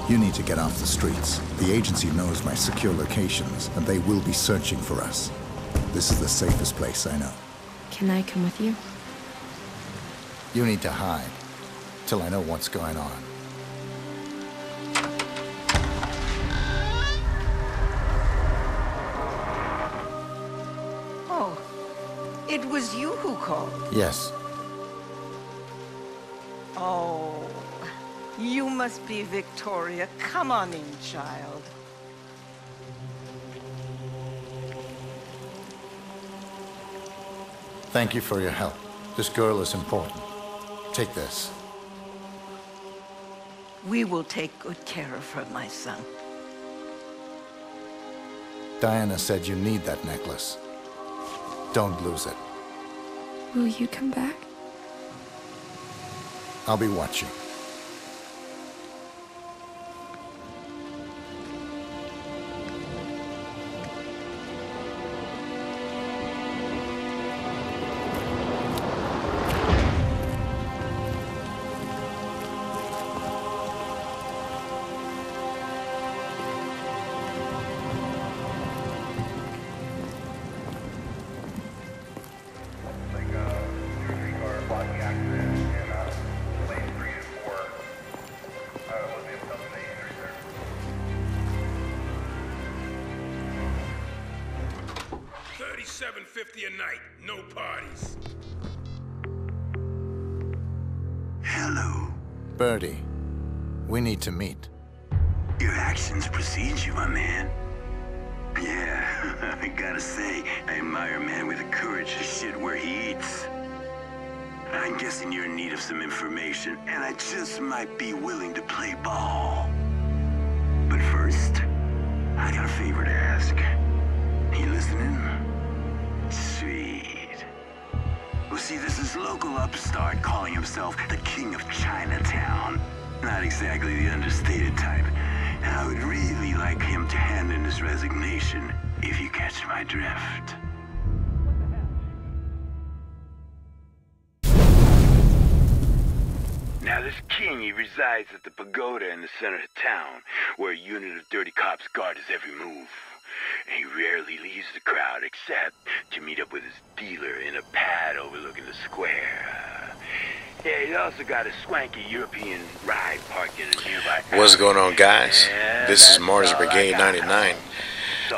You need to get off the streets. The agency knows my secure locations, and they will be searching for us. This is the safest place I know. Can I come with you? You need to hide, till I know what's going on. Oh, it was you who called? Yes. Oh, you must be Victoria. Come on in, child. Thank you for your help. This girl is important. Take this. We will take good care of her, my son. Diana said you need that necklace. Don't lose it. Will you come back? I'll be watching. $37.50 a night, no parties. Hello. Birdie, we need to meet. Your actions precede you, my man. Yeah, I gotta say, I admire a man with the courage to shit where he eats. I'm guessing you're in need of some information, and I just might be willing to play ball. But first, I got a favor to ask. You listening? Sweet. Well, see, this is local upstart calling himself the King of Chinatown. Not exactly the understated type. And I would really like him to hand in his resignation, if you catch my drift. Now, this king, he resides at the pagoda in the center of town, where a unit of dirty cops guard his every move. And he rarely leaves the crowd except to meet up with his dealer in a pad overlooking the square. Yeah, he's also got a swanky European ride parked in a nearby... What's going on, guys? This is Martyrs Brigade 99,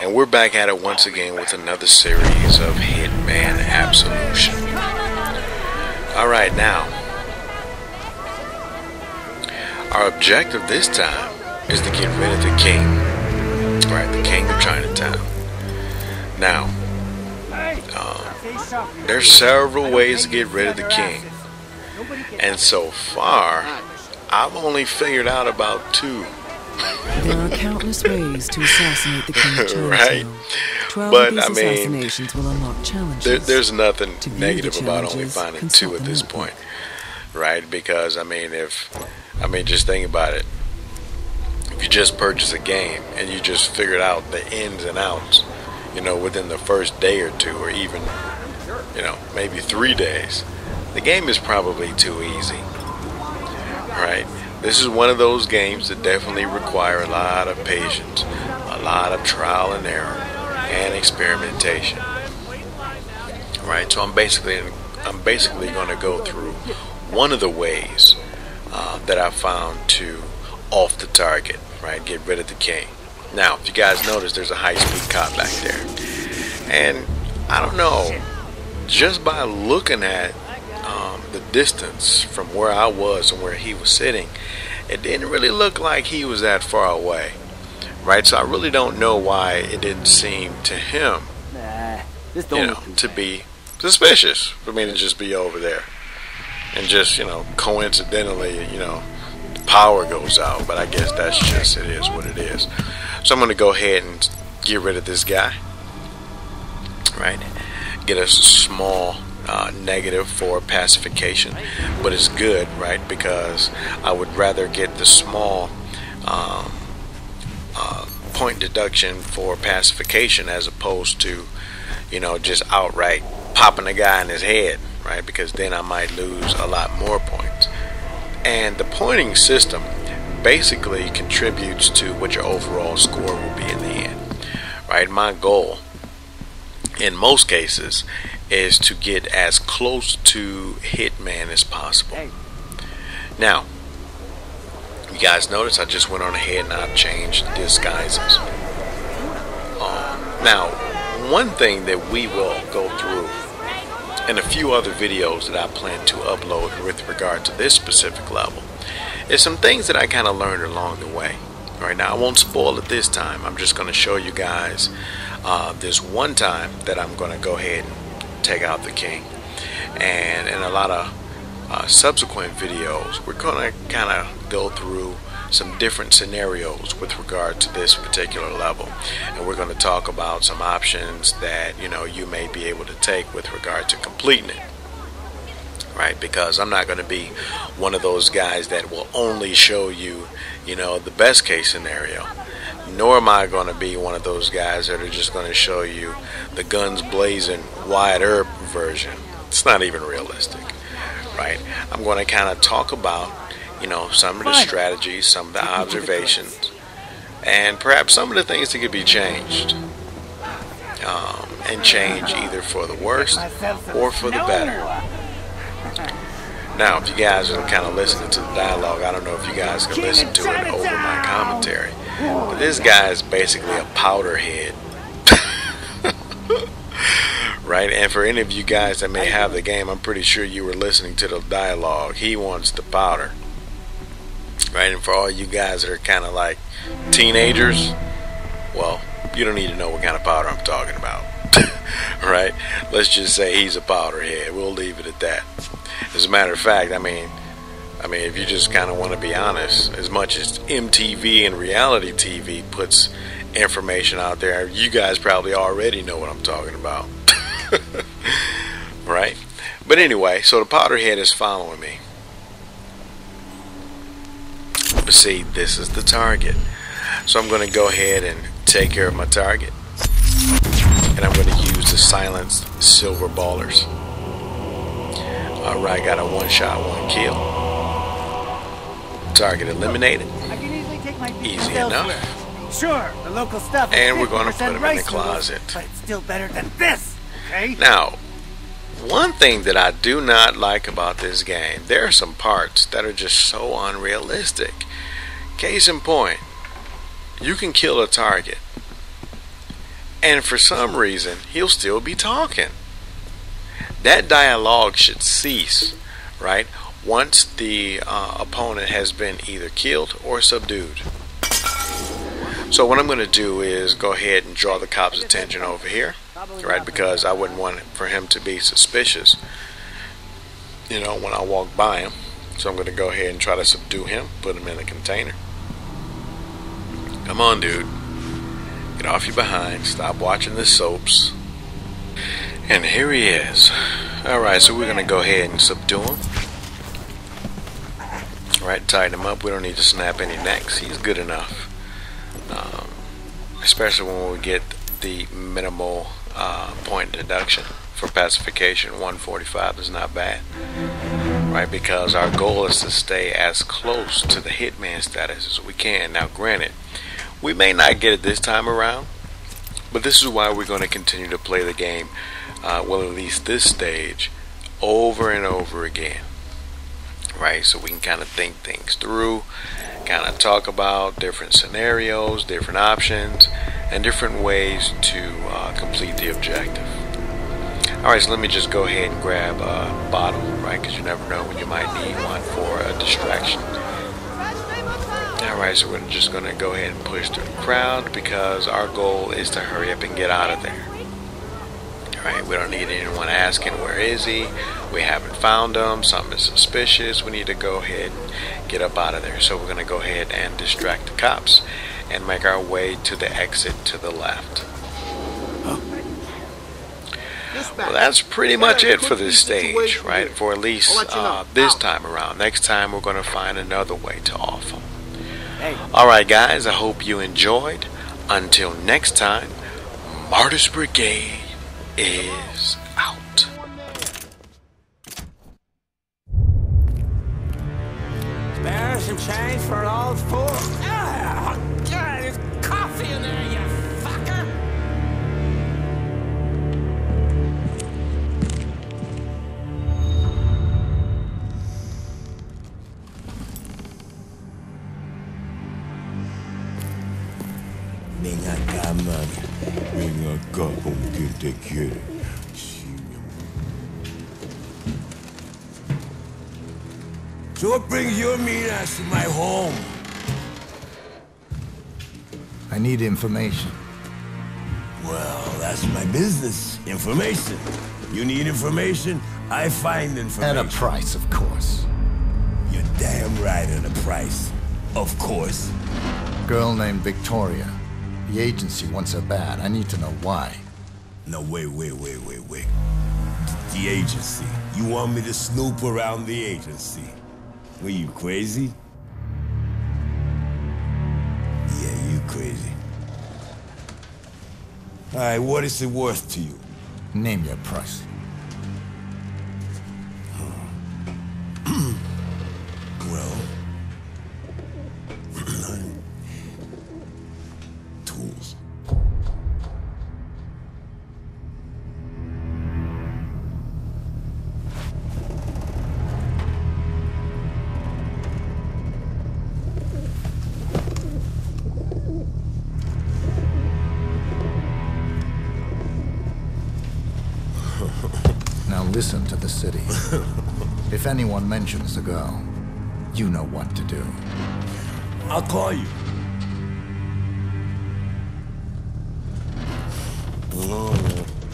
and we're back at it once again with another series of Hitman Absolution. Alright, now, our objective this time is to get rid of the king. Right, the King of Chinatown. Now, there's several ways to get rid of the king, and so far, I've only figured out about 2. There are countless ways to assassinate the King of Chinatown. Right, 12 but of these I mean, assassinations will unlock challenges. there's nothing To view negative the about only challenges, finding consult 2 at the this notebook. point, right? Because just think about it. If you just purchase a game and you just figured out the ins and outs, within the first day or 2, or even, maybe 3 days, the game is probably too easy, right? This is one of those games that definitely require a lot of patience, a lot of trial and error, and experimentation, right? So I'm basically going to go through one of the ways that I found to off the target, right? Get rid of the king. Now, if you guys notice, there's a high-speed cop back there, and I don't know, just by looking at the distance from where I was and where he was sitting, it didn't really look like he was that far away, right? So I really don't know why it didn't seem to him, to be suspicious for me to just be over there and just, coincidentally, the power goes out. But I guess that's just, it is what it is. So I'm going to go ahead and get rid of this guy, right? Get a small negative for pacification, but it's good, right? Because I would rather get the small point deduction for pacification as opposed to, just outright popping a guy in his head, right? Because then I might lose a lot more points. And the pointing system basically contributes to what your overall score will be in the end. Right? My goal in most cases is to get as close to Hitman as possible. Now, you guys notice I just went on ahead and I've changed disguises. Now, one thing that we will go through in a few other videos that I plan to upload with regard to this specific level is some things that I kind of learned along the way. Right now, I won't spoil it this time. I'm just going to show you guys this one time that I'm going to go ahead and take out the king. And in a lot of subsequent videos, we're going to kind of go through some different scenarios with regard to this particular level, and we're going to talk about some options that you may be able to take with regard to completing it, right? Because I'm not going to be one of those guys that will only show you the best case scenario, nor am I going to be one of those guys that are just going to show you the guns blazing wide herb version. It's not even realistic, right? I'm going to kind of talk about some of the strategies, some of the observations, and perhaps some of the things that could be changed, and change either for the worst or for the better. Now, if you guys are kind of listening to the dialogue, I don't know if you guys can listen to it over my commentary, but this guy is basically a powder head. Right? And for any of you guys that may have the game, I'm pretty sure you were listening to the dialogue. He wants the powder. Right? And for all you guys that are kind of like teenagers, well, you don't need to know what kind of powder I'm talking about. Right? Let's just say he's a powder head. We'll leave it at that. As a matter of fact, I mean, if you just kind of want to be honest, as much as MTV and reality TV puts information out there, you guys probably already know what I'm talking about. Right? But anyway, so the powder head is following me. But see, this is the target. So I'm going to go ahead and take care of my target. And I'm going to use the silenced silver ballers. Alright, got a one-shot, one-kill. Target eliminated. Easy enough. Sure, the local stuff. And we're going to put him in the closet. But it's still better than this, okay? Now, one thing that I do not like about this game, there are some parts that are just so unrealistic. Case in point, you can kill a target, and for some reason, he'll still be talking. That dialogue should cease, right, once the opponent has been either killed or subdued. So what I'm going to do is go ahead and draw the cop's attention over here, right, because I wouldn't want for him to be suspicious, when I walk by him. So I'm going to go ahead and try to subdue him, put him in a container. Come on, dude. Get off your behind. Stop watching the soaps. And here he is. Alright, so we're going to go ahead and subdue him. Alright, tighten him up. We don't need to snap any necks. He's good enough. Especially when we get the minimal point deduction for pacification. 145 is not bad. Right, because our goal is to stay as close to the hitman status as we can. Now, granted, we may not get it this time around, but this is why we're going to continue to play the game, well, at least this stage, over and over again. Right, so we can kind of think things through, kind of talk about different scenarios, different options, and different ways to complete the objective. Alright, so let me just go ahead and grab a bottle, right, because you never know when you might need one for a distraction. Alright, so we're just going to go ahead and push through the crowd because our goal is to hurry up and get out of there. Alright, we don't need anyone asking where is he, we haven't found him, something is suspicious, we need to go ahead and get up out of there. So we're going to go ahead and distract the cops and make our way to the exit to the left. Well, that's pretty much it for this stage, right? For at least this time around. Next time we're going to find another way to off them. Alright guys, I hope you enjoyed. Until next time, Martyrs Brigade is out. Spare some change for all mouthful. Ah, God, there's coffee in there, you fucker! Venga acá, mami. Venga acá con quien te quiere. So what brings your mean ass to my home? I need information. Well, that's my business. Information. You need information, I find information. At a price, of course. You're damn right at a price. Of course. Girl named Victoria. The agency wants her bad. I need to know why. No, wait. The agency. You want me to snoop around the agency? Were you crazy? Yeah, you crazy. All right, what is it worth to you? Name your price. Well... tools. Now listen to the city. If anyone mentions the girl, you know what to do. I'll call you.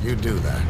You do that.